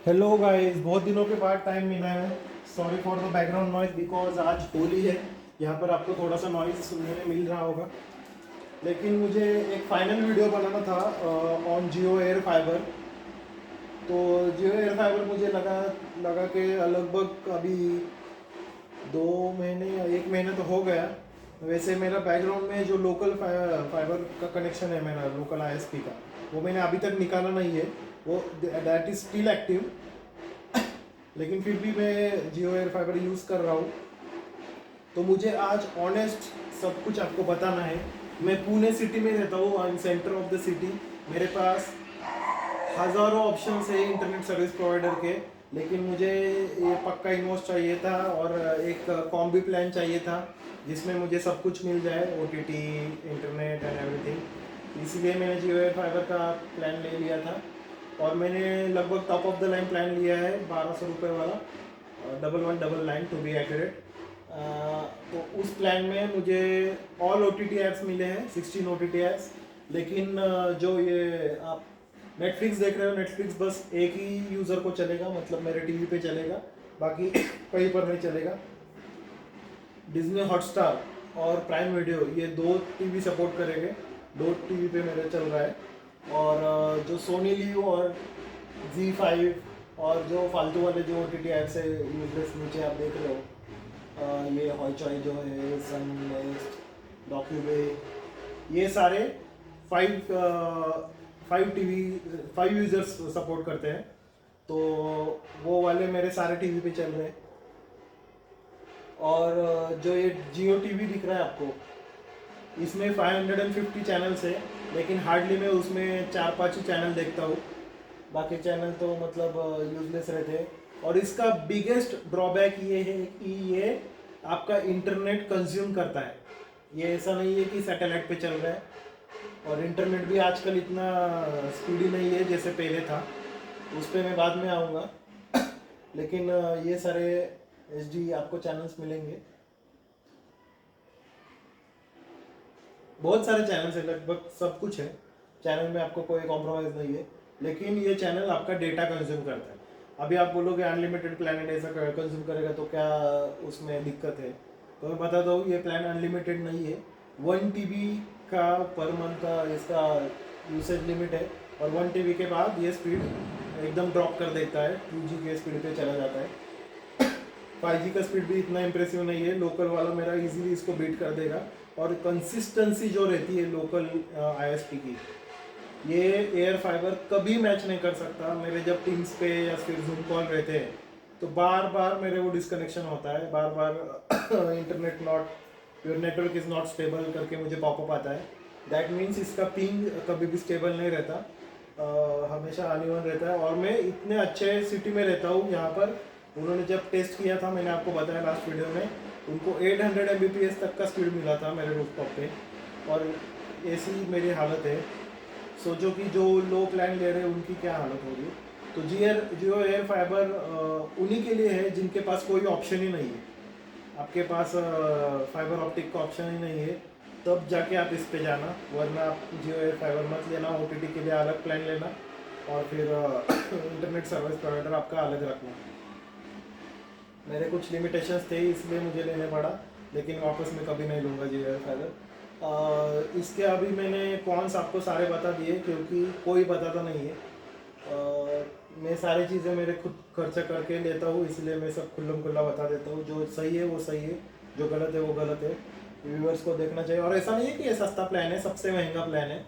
Hello guys, बहुत दिनों के बाद टाइम मिला है। Sorry for the background noise because आज होली है। यहाँ पर आपको थोड़ा सा नॉइज सुनने में मिल रहा होगा, लेकिन मुझे एक फाइनल वीडियो बनाना था ऑन जियो एयर फाइबर। तो जियो एयर फाइबर मुझे लगा लगा कि लगभग अभी 2 महीने या 1 महीना तो हो गया। वैसे मेरा बैकग्राउंड में जो लोकल फाइबर का कनेक्शन है, मेरा लोकल आईएसपी का, वो मैंने अभी तक निकाला नहीं है। वो दैट इज़ स्टिल एक्टिव। लेकिन फिर भी मैं जियो एयर फाइबर यूज़ कर रहा हूँ। तो मुझे आज ऑनेस्ट सब कुछ आपको बताना है। मैं पुणे सिटी में रहता हूँ, इन सेंटर ऑफ द सिटी। मेरे पास हज़ारों ऑप्शन है इंटरनेट सर्विस प्रोवाइडर के, लेकिन मुझे ये पक्का इन्वेस्ट चाहिए था और एक कॉम्बी प्लान चाहिए था जिसमें मुझे सब कुछ मिल जाए, ओटीटी, इंटरनेट एंड एवरीथिंग। इसीलिए मैंने जियो एयर फाइबर का प्लान ले लिया था और मैंने लगभग top of the line plan लिया है, 1200 रुपये वाला, 1199 टू बी एक्यूरेट। तो उस प्लान में मुझे ऑल OTT ऐप्स मिले हैं, 16 OTT ऐप्स। लेकिन जो ये आप नेटफ्लिक्स देख रहे हो, नेटफ्लिक्स बस एक ही यूज़र को चलेगा, मतलब मेरे टीवी पे चलेगा, बाकी कहीं पर नहीं चलेगा। डिज्नी हॉटस्टार और प्राइम वीडियो, ये 2 टीवी सपोर्ट करेंगे। 2 टीवी पे मेरे चल रहा है। और जो सोनी लिव और Z5 और जो फालतू वाले जो OTT ऐप्स है यूजलेस, नीचे आप देख रहे हो, ये हॉइचॉय जो है, सन नेक्स्ट, डॉक्यूबे, ये सारे 5 यूजर्स सपोर्ट करते हैं। तो वो वाले मेरे सारे टीवी पे चल रहे हैं। और जो ये जियो टीवी दिख रहा है आपको, इसमें 550 चैनल्स है, लेकिन हार्डली मैं उसमें 4-5 ही चैनल देखता हूँ। बाकी चैनल तो मतलब यूजलेस रहते हैं। और इसका बिगेस्ट ड्रॉबैक ये है कि ये आपका इंटरनेट कंज्यूम करता है। ये ऐसा नहीं है कि सैटेलाइट पे चल रहा है, और इंटरनेट भी आजकल इतना स्पीडी नहीं है जैसे पहले था। उस पर मैं बाद में आऊँगा। लेकिन ये सारे HD आपको चैनल्स मिलेंगे, बहुत सारे चैनल्स हैं, लगभग सब कुछ है चैनल में, आपको कोई कॉम्प्रोमाइज़ नहीं है। लेकिन ये चैनल आपका डेटा कंज्यूम करता है। अभी आप बोलोगे अनलिमिटेड प्लान ऐसा कंज्यूम करेगा तो क्या उसमें दिक्कत है? तो मैं बता दूँ, ये प्लान अनलिमिटेड नहीं है। 1 TB का पर मंथ का इसका यूसेज लिमिट है, और 1 TB के बाद ये स्पीड एकदम ड्रॉप कर देता है, 2G के स्पीड पे चला जाता है। 5G का स्पीड भी इतना इंप्रेसिव नहीं है, लोकल वाला मेरा इजीली इसको बीट कर देगा। और कंसिस्टेंसी जो रहती है लोकल ISP की, ये एयर फाइबर कभी मैच नहीं कर सकता। मेरे जब टीम्स पे या फिर जूम कॉल रहते हैं तो बार बार मेरे वो डिस्कनेक्शन होता है, बार बार internet not, your network is not stable करके मुझे पॉपअप आता है। दैट मीन्स इसका पिंग कभी भी स्टेबल नहीं रहता, हमेशा अनइवन रहता है। और मैं इतने अच्छे सिटी में रहता हूँ, यहाँ पर उन्होंने जब टेस्ट किया था, मैंने आपको बताया लास्ट वीडियो में, उनको 800 Mbps तक का स्पीड मिला था मेरे रूफटॉप पे। और ऐसी मेरी हालत है, सोचो कि जो लो प्लान ले रहे हैं उनकी क्या हालत होगी। तो जियो एयर फाइबर उन्हीं के लिए है जिनके पास कोई ऑप्शन ही नहीं है। आपके पास फाइबर ऑप्टिक का ऑप्शन ही नहीं है, तब जाके आप इस पे जाना, वरना आप जियो एयर फाइबर मत लेना। OTT के लिए अलग प्लान लेना, और फिर इंटरनेट सर्विस प्रोवाइडर आपका अलग रखना। मेरे कुछ लिमिटेशंस थे इसलिए मुझे लेने पड़ा, लेकिन वापस मैं कभी नहीं लूँगा जियो एयर फाइबर। इसके अभी मैंने कॉन्स आपको सारे बता दिए, क्योंकि कोई बताता नहीं है। मैं सारी चीज़ें मेरे खुद खर्चा करके लेता हूँ, इसलिए मैं सब खुल्लम खुल्ला बता देता हूँ। जो सही है वो सही है, जो गलत है वो गलत है। व्यूअर्स को देखना चाहिए। और ऐसा नहीं है कि ये सस्ता प्लान है, सबसे महंगा प्लान है।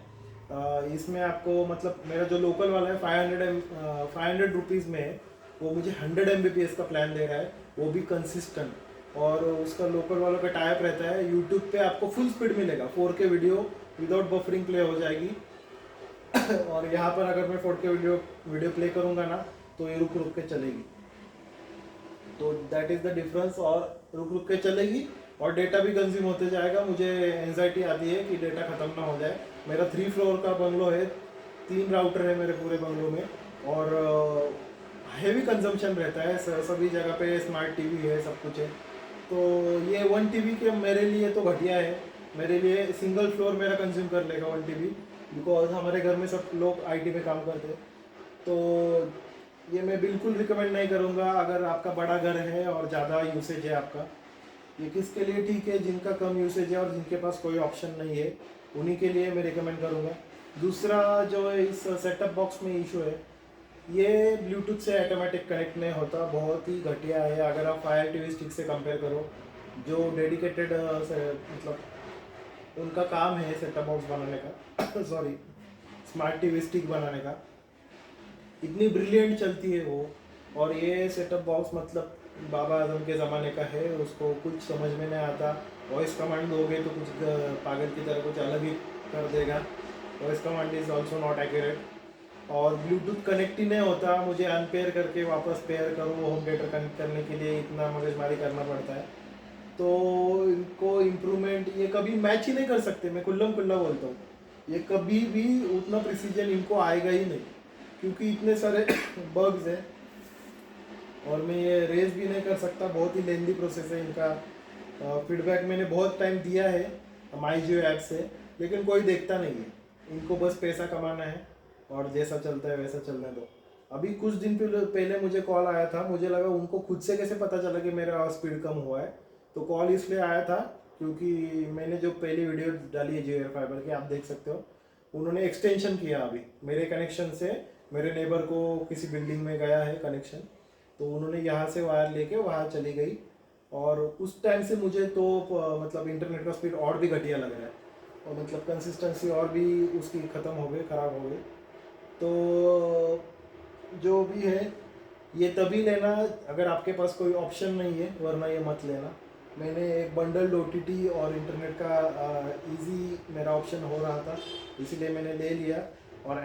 इसमें आपको मतलब मेरा जो लोकल वाला है 500 रुपीज़ में है, वो मुझे 100 Mbps का प्लान दे रहा है, वो भी कंसिस्टेंट। और उसका लोकल वालों का टाइप रहता है, यूट्यूब पे आपको फुल स्पीड मिलेगा, 4K video without buffering play हो जाएगी। और यहाँ पर अगर मैं 4K वीडियो प्ले करूँगा ना, तो ये रुक रुक के चलेगी। तो दैट इज़ द डिफरेंस। और रुक रुक के चलेगी और डेटा भी कंज्यूम होते जाएगा। मुझे एंजाइटी आती है कि डेटा ख़त्म ना हो जाए। मेरा 3 फ्लोर का बंगलो है, 3 राउटर है मेरे पूरे बंगलो में, और हेवी कंजम्पशन रहता है, सभी जगह पे स्मार्ट टीवी है, सब कुछ है। तो ये 1 TB के मेरे लिए तो घटिया है। मेरे लिए सिंगल फ्लोर मेरा कंज्यूम कर लेगा 1 TB, बिकॉज हमारे घर में सब लोग IT में काम करते हैं। तो ये मैं बिल्कुल रिकमेंड नहीं करूँगा अगर आपका बड़ा घर है और ज़्यादा यूसेज है आपका। ये किसके लिए ठीक है, जिनका कम यूसेज है और जिनके पास कोई ऑप्शन नहीं है, उन्हीं के लिए मैं रिकमेंड करूँगा। दूसरा जो है इस सेटअप बॉक्स में इशू है, ये ब्लूटूथ से ऑटोमेटिक कनेक्ट नहीं होता, बहुत ही घटिया है। अगर आप फायर टीवी स्टिक से कंपेयर करो, जो डेडिकेटेड मतलब उनका काम है सेटअप बॉक्स बनाने का सॉरी, स्मार्ट टीवी स्टिक बनाने का, इतनी ब्रिलियंट चलती है वो। और ये सेटअप बॉक्स मतलब बाबा आजम के ज़माने का है, उसको कुछ समझ में नहीं आता। वॉइस कमांड दोगे तो कुछ पागल की तरह कुछ अलग ही कर देगा। Voice command is also not accurate. और ब्लूटूथ कनेक्ट ही नहीं होता, मुझे अनपेयर करके वापस पेयर करो होम थिएटर कनेक्ट करने के लिए इतना मगजमारी करना पड़ता है। तो इनको इम्प्रूवमेंट, ये कभी मैच ही नहीं कर सकते, मैं खुल्लम खुल्ला बोलता हूँ। ये कभी भी उतना प्रिसीजन इनको आएगा ही नहीं, क्योंकि इतने सारे बग्स हैं। और मैं ये रेज भी नहीं कर सकता, बहुत ही लेंदी प्रोसेस है इनका। फीडबैक मैंने बहुत टाइम दिया है माई जियो ऐप से, लेकिन कोई देखता नहीं है। इनको बस पैसा कमाना है और जैसा चलता है वैसा चलने दो। अभी कुछ दिन पहले मुझे कॉल आया था, मुझे लगा उनको खुद से कैसे पता चला कि मेरा स्पीड कम हुआ है। तो कॉल इसलिए आया था क्योंकि मैंने जो पहली वीडियो डाली है जियो एयर फाइबर की, आप देख सकते हो, उन्होंने एक्सटेंशन किया अभी मेरे कनेक्शन से। मेरे नेबर को किसी बिल्डिंग में गया है कनेक्शन, तो उन्होंने यहाँ से वायर लेके वहाँ चली गई। और उस टाइम से मुझे तो मतलब इंटरनेट का स्पीड और भी घटिया लग रहा है, और मतलब कंसिस्टेंसी और भी उसकी ख़त्म हो गई, ख़राब हो गई। तो जो भी है, ये तभी लेना अगर आपके पास कोई ऑप्शन नहीं है, वरना ये मत लेना। मैंने एक बंडल्ड ओटीटी और इंटरनेट का इजी मेरा ऑप्शन हो रहा था, इसीलिए मैंने ले लिया। और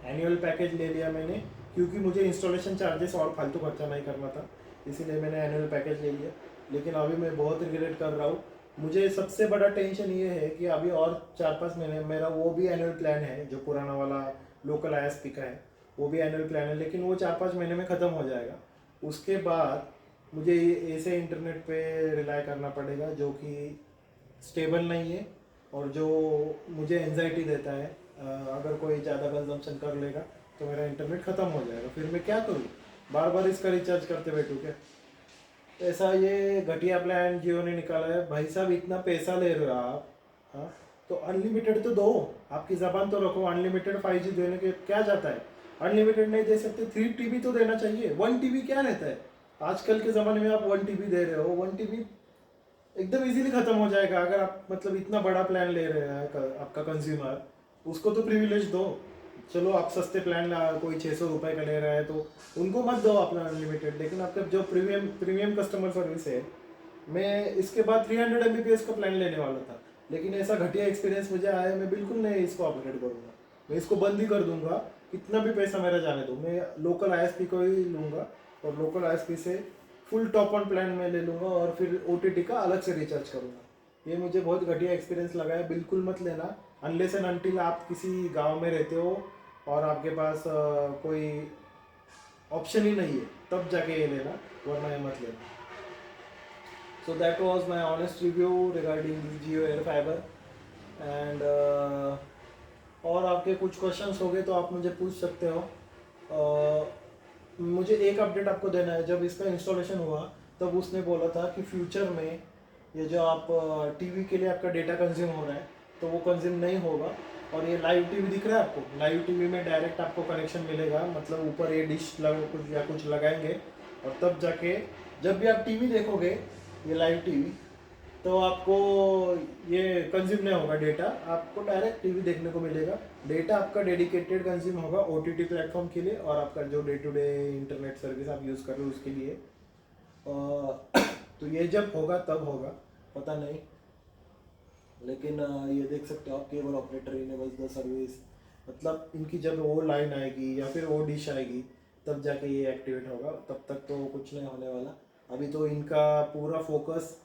एनुअल पैकेज ले लिया मैंने, क्योंकि मुझे इंस्टॉलेशन चार्जेस और फालतू खर्चा नहीं करना था, इसीलिए मैंने एनुअल पैकेज ले लिया। लेकिन अभी मैं बहुत रिग्रेट कर रहा हूँ। मुझे सबसे बड़ा टेंशन ये है कि अभी और 4-5 महीने मेरा वो भी एनुअल प्लान है, जो पुराना वाला लोकल आईएसपी का है, वो भी एनुअल प्लान है, लेकिन वो 4-5 महीने में ख़त्म हो जाएगा। उसके बाद मुझे ऐसे इंटरनेट पे रिलाई करना पड़ेगा जो कि स्टेबल नहीं है और जो मुझे एंजाइटी देता है। अगर कोई ज़्यादा कंजम्पशन कर लेगा तो मेरा इंटरनेट ख़त्म हो जाएगा, फिर मैं क्या करूँ, बार बार इसका रिचार्ज करते बैठूँ क्या। ऐसा ये घटिया प्लान जियो ने निकाला है। भाई साहब, इतना पैसा ले रहे हो आप, हाँ, तो अनलिमिटेड तो दो, आपकी ज़बान तो रखो। अनलिमिटेड 5G देने के क्या जाता है, अनलिमिटेड नहीं दे सकते, 3 TB तो देना चाहिए। 1 TB क्या रहता है, आजकल के ज़माने में आप 1 TB दे रहे हो। 1 TB एकदम इजीली ख़त्म हो जाएगा। अगर आप मतलब इतना बड़ा प्लान ले रहे हैं आपका कंज्यूमर, उसको तो प्रिविलेज दो। चलो आप सस्ते प्लान कोई 600 रुपये का ले रहा है तो उनको मत दो अपना अनलिमिटेड, लेकिन आपका जो प्रीमियम कस्टमर सर्विस है, मैं इसके बाद 300 MBPS का प्लान लेने वाला था, लेकिन ऐसा घटिया एक्सपीरियंस मुझे आया, मैं बिल्कुल नहीं इसको अपग्रेड करूँगा। मैं इसको बंद ही कर दूंगा, कितना भी पैसा मेरा जाने दो। मैं लोकल आईएसपी को ही लूँगा और लोकल आईएसपी से फुल टॉप ऑन प्लान में ले लूँगा और फिर ओटीटी का अलग से रिचार्ज करूँगा। ये मुझे बहुत घटिया एक्सपीरियंस लगा है, बिल्कुल मत लेना अनलेस एंड अनटिल आप किसी गांव में रहते हो और आपके पास कोई ऑप्शन ही नहीं है, तब जाके ये लेना, वरना ये मत लेना। So that was my honest review regarding Jio air fibre. And और आपके कुछ क्वेश्चंस हो गए तो आप मुझे पूछ सकते हो। मुझे एक अपडेट आपको देना है, जब इसका इंस्टॉलेशन हुआ तब उसने बोला था कि फ्यूचर में ये जो आप टीवी के लिए आपका डेटा कंज्यूम हो रहा है तो वो कंज्यूम नहीं होगा। और ये लाइव टीवी दिख रहा है आपको, लाइव टीवी में डायरेक्ट आपको कनेक्शन मिलेगा, मतलब ऊपर ये डिश कुछ या कुछ लगाएंगे और तब जाके जब भी आप टीवी देखोगे, ये लाइव टीवी, तो आपको ये कंज्यूम नहीं होगा डेटा, आपको डायरेक्ट टीवी देखने को मिलेगा। डेटा आपका डेडिकेटेड कंज्यूम होगा ओटीटी प्लेटफॉर्म के लिए और आपका जो day to day internet service आप यूज़ कर रहे हो उसके लिए। तो ये जब होगा तब होगा, पता नहीं। लेकिन ये देख सकते हो आप, cable operator enables the service, मतलब इनकी जब वो लाइन आएगी या फिर वो डिश आएगी तब जाके ये एक्टिवेट होगा, तब तक तो कुछ नहीं होने वाला। अभी तो इनका पूरा फोकस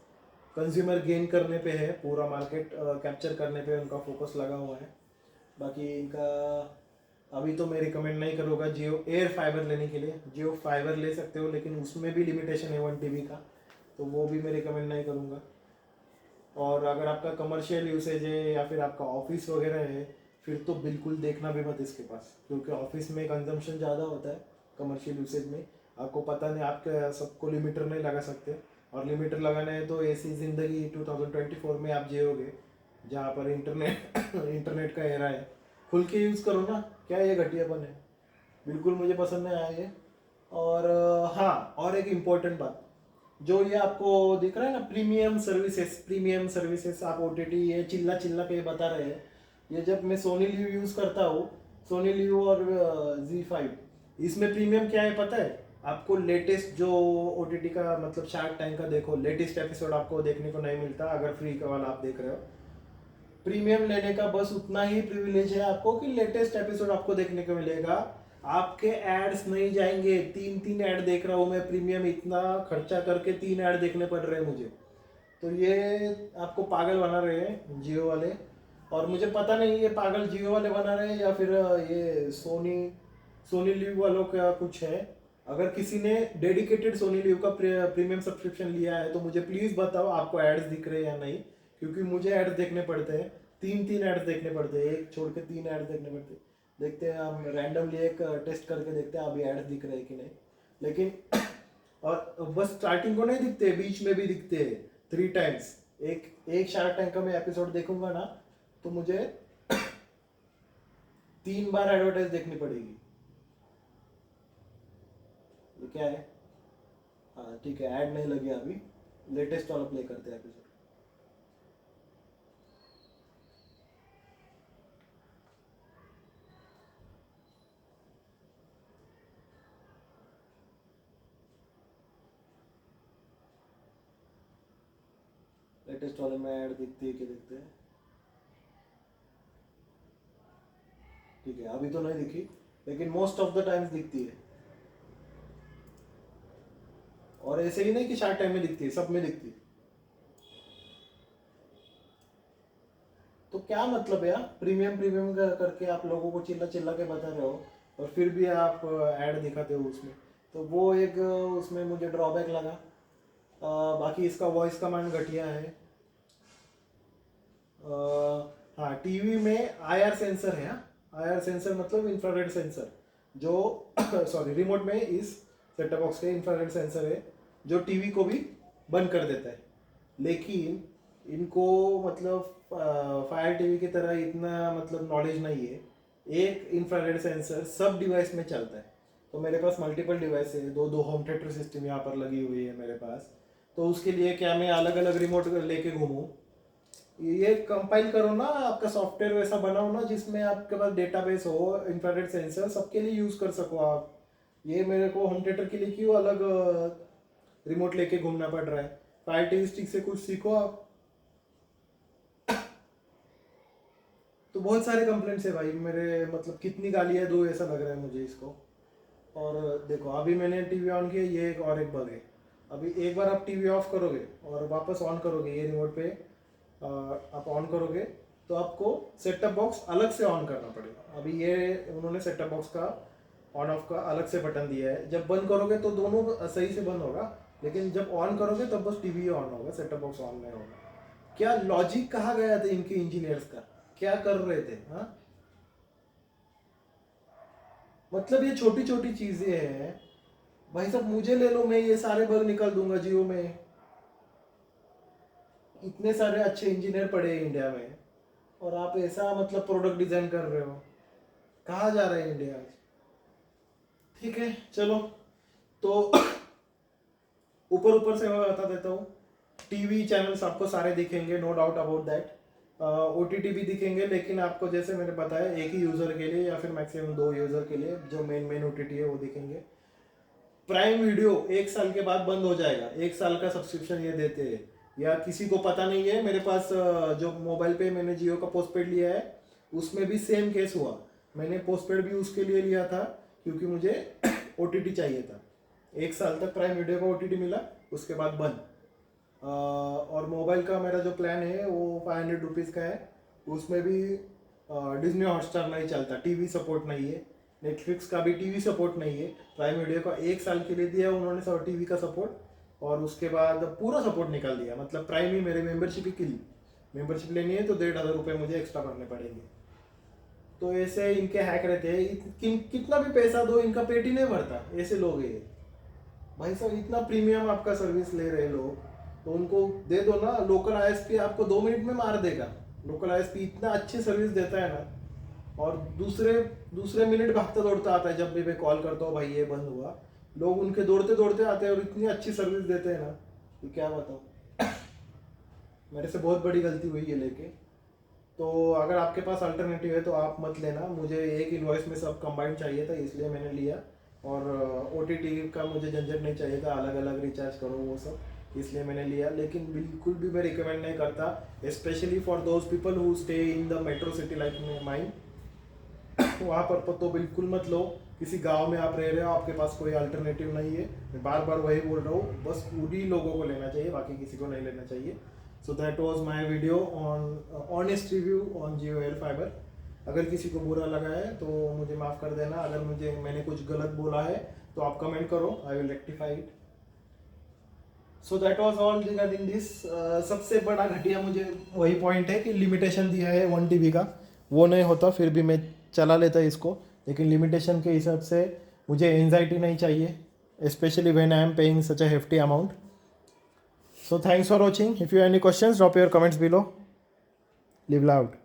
कंज्यूमर गेन करने पे है, पूरा मार्केट कैप्चर करने पे उनका फोकस लगा हुआ है। बाकी इनका अभी तो मैं रिकमेंड नहीं करूँगा जियो एयर फाइबर लेने के लिए। जियो फाइबर ले सकते हो लेकिन उसमें भी लिमिटेशन है 1 TB का, तो वो भी मैं रिकमेंड नहीं करूँगा। और अगर आपका कमर्शियल यूसेज है या फिर आपका ऑफिस वगैरह है, फिर तो बिल्कुल देखना भी मत इसके पास, क्योंकि ऑफिस में कंजम्पशन ज़्यादा होता है कमर्शियल यूसेज में। आपको पता नहीं, आपके सबको लिमिटर नहीं लगा सकते, और लिमिटर लगाना है तो ऐसी ज़िंदगी 2024 में आप जियोगे जहाँ पर इंटरनेट इंटरनेट का एरा है। खुल के यूज़ करो ना, क्या ये घटियापन है? बिल्कुल मुझे पसंद नहीं आया ये। और हाँ, और एक इम्पोर्टेंट बात, जो ये आपको दिख रहा है ना प्रीमियम सर्विसेज, आप OTT ये चिल्ला चिल्ला के बता रहे हैं, ये जब मैं सोनी लिव यूज़ करता हूँ, सोनी लिव और Z5, इसमें प्रीमियम क्या है पता है आपको? लेटेस्ट जो OTT का मतलब शार्क टैंक का देखो, लेटेस्ट एपिसोड आपको देखने को नहीं मिलता अगर फ्री का वाला आप देख रहे हो। प्रीमियम लेने का बस उतना ही प्रिविलेज है आपको कि लेटेस्ट एपिसोड आपको देखने को मिलेगा, आपके एड्स नहीं जाएंगे। 3 ऐड देख रहा हूँ मैं, प्रीमियम इतना खर्चा करके 3 ऐड देखने पड़ रहे हैं मुझे। तो ये आपको पागल बना रहे हैं जियो वाले, और मुझे पता नहीं ये पागल जियो वाले बना रहे हैं या फिर ये सोनी लिव वालों का कुछ है। अगर किसी ने डेडिकेटेड सोनी लिव का प्रीमियम सब्सक्रिप्शन लिया है तो मुझे प्लीज़ बताओ आपको एड्स दिख रहे हैं या नहीं, क्योंकि मुझे एड्स देखने पड़ते हैं, 3 एड्स देखने पड़ते हैं, एक छोड़ के 3 एड्स देखने पड़ते हैं। देखते हैं हम रैंडमली एक टेस्ट करके देखते हैं अभी एड्स दिख रहे हैं कि नहीं। लेकिन और बस स्टार्टिंग को नहीं दिखते, बीच में भी दिखते हैं 3 टाइम्स। एक शार्क टैंक का मैं एपिसोड देखूंगा ना तो मुझे 3 बार एडवर्टाइज देखनी पड़ेगी। ये क्या है? हाँ ठीक है, ऐड नहीं लगे अभी, लेटेस्ट वाला प्ले करते हैं एपिसोड। लेटेस्ट वाले में ऐड दिखती है कि दिखते हैं? ठीक है, अभी तो नहीं दिखी, लेकिन मोस्ट ऑफ द टाइम्स दिखती है। और ऐसे ही नहीं कि शार्ट टाइम में दिखती है, सब में दिखती है। तो क्या मतलब है यार, प्रीमियम करके आप लोगों को चिल्ला चिल्ला के बता रहे हो और फिर भी आप ऐड दिखाते हो उसमें, तो वो एक उसमें मुझे ड्रॉबैक लगा। बाकी इसका वॉइस कमांड घटिया है। हाँ, टीवी में IR सेंसर है। IR सेंसर मतलब इंफ्रारेड सेंसर, जो सॉरी रिमोट में इस सेटअप बॉक्स के इंफ्रारेड सेंसर है जो टीवी को भी बंद कर देता है। लेकिन इनको मतलब फायर टीवी की तरह इतना मतलब नॉलेज नहीं है। एक इंफ्रारेड सेंसर सब डिवाइस में चलता है। तो मेरे पास मल्टीपल डिवाइस है, दो होम थिएटर सिस्टम यहाँ पर लगी हुई है मेरे पास। तो उसके लिए क्या मैं अलग अलग रिमोट लेके घूमूं? ये कंपाइल करो ना, आपका सॉफ्टवेयर वैसा बनाओ ना जिसमें आपके पास डेटाबेस हो, इंफ्रारेड सेंसर सबके लिए यूज कर सको आप। ये मेरे को होम थिएटर के लिए क्यों अलग रिमोट लेके घूमना पड़ रहा है? फायर टीवी स्टिक से कुछ सीखो आप। तो बहुत सारे कंप्लेंट्स है भाई मेरे, मतलब कितनी गालियाँ दो ऐसा लग रहा है मुझे इसको। और देखो अभी मैंने टीवी ऑन किया, ये एक और एक बग है। अभी एक बार आप टीवी ऑफ करोगे और वापस ऑन करोगे, ये रिमोट पे आप ऑन करोगे तो आपको सेटअप बॉक्स अलग से ऑन करना पड़ेगा। अभी ये उन्होंने सेटअप बॉक्स का ऑन ऑफ का अलग से बटन दिया है। जब बंद करोगे तो दोनों सही से बंद होगा, लेकिन जब ऑन करोगे तब बस टीवी ऑन होगा, सेटअप बॉक्स ऑन नहीं होगा। क्या लॉजिक कहा गया था इनके इंजीनियर्स का? क्या कर रहे थे? हाँ, मतलब ये छोटी छोटी चीजें हैं भाई साहब। मुझे ले लो, मैं ये सारे बग निकाल दूंगा जियो में। इतने सारे अच्छे इंजीनियर पड़े हैं इंडिया में, और आप ऐसा मतलब प्रोडक्ट डिजाइन कर रहे हो। कहाँ जा रहा है इंडिया आज? ठीक है चलो, तो ऊपर ऊपर से मैं बता देता हूँ, टीवी चैनल्स आपको सारे दिखेंगे, no doubt about that. OTT भी दिखेंगे, लेकिन आपको जैसे मैंने बताया एक ही यूज़र के लिए या फिर मैक्सिमम 2 यूज़र के लिए जो मेन OTT है वो दिखेंगे। प्राइम वीडियो 1 साल के बाद बंद हो जाएगा, 1 साल का सब्सक्रिप्शन ये देते हैं। या किसी को पता नहीं है, मेरे पास जो मोबाइल पे मैंने जियो का पोस्टपेड लिया है उसमें भी सेम केस हुआ। मैंने पोस्टपेड भी उसके लिए लिया था क्योंकि मुझे OTT चाहिए था। 1 साल तक प्राइम वीडियो का OTT मिला, उसके बाद बंद। और मोबाइल का मेरा जो प्लान है वो 500 रुपीज़ का है। उसमें भी डिज्नी हॉटस्टार नहीं चलता, टीवी सपोर्ट नहीं है। नेटफ्लिक्स का भी टीवी सपोर्ट नहीं है। प्राइम वीडियो का 1 साल के लिए दिया उन्होंने सब टीवी का सपोर्ट, और उसके बाद पूरा सपोर्ट निकाल दिया। मतलब प्राइम ही मेरे मेंबरशिप ही किल। मेंबरशिप लेनी है तो 1,500 रुपये मुझे एक्स्ट्रा भरने पड़ेंगे। तो ऐसे इनके हैक रहते हैं, कितना भी पैसा दो इनका पेट ही नहीं भरता, ऐसे लोग हैं ये। भाई साहब इतना प्रीमियम आपका सर्विस ले रहे लोग, तो उनको दे दो ना। लोकल आईएसपी आपको 2 मिनट में मार देगा। लोकल आईएसपी इतना अच्छी सर्विस देता है ना, और दूसरे दूसरे मिनट भागता दौड़ता आता है। जब भी मैं कॉल करता हूँ भाई ये बंद हुआ, लोग उनके दौड़ते दौड़ते आते हैं और इतनी अच्छी सर्विस देते हैं ना कि क्या बताऊँ। मेरे से बहुत बड़ी गलती हुई है लेके। तो अगर आपके पास अल्टरनेटिव है तो आप मत लेना। मुझे एक इन्वॉइस में सब कंबाइंड चाहिए था, इसलिए मैंने लिया। और OTT का मुझे झंझट नहीं चाहिए था, अलग अलग रिचार्ज करो वो सब, इसलिए मैंने लिया। लेकिन बिल्कुल भी मैं रिकमेंड नहीं करता, specially for those people who stay in the metro city like mine. वहाँ पर तो बिल्कुल मत लो। किसी गांव में आप रह रहे हो, आपके पास कोई अल्टरनेटिव नहीं है, मैं बार बार वही बोल रहा हूँ, बस उन्हीं लोगों को लेना चाहिए, बाकी किसी को नहीं लेना चाहिए। So that was my video on honest review on Jio air fibre. अगर किसी को बुरा लगा है तो मुझे माफ़ कर देना। अगर मैंने कुछ गलत बोला है तो आप कमेंट करो, I will rectify it. So that was all regarding this. सबसे बड़ा घटिया मुझे वही पॉइंट है कि लिमिटेशन दिया है 1 TB का, वो नहीं होता फिर भी मैं चला लेता इसको। लेकिन लिमिटेशन के हिसाब से मुझे एंजाइटी नहीं चाहिए, specially when I am paying such a hefty amount. So thanks for watching. If you have any questions, drop your comments below. Live loud.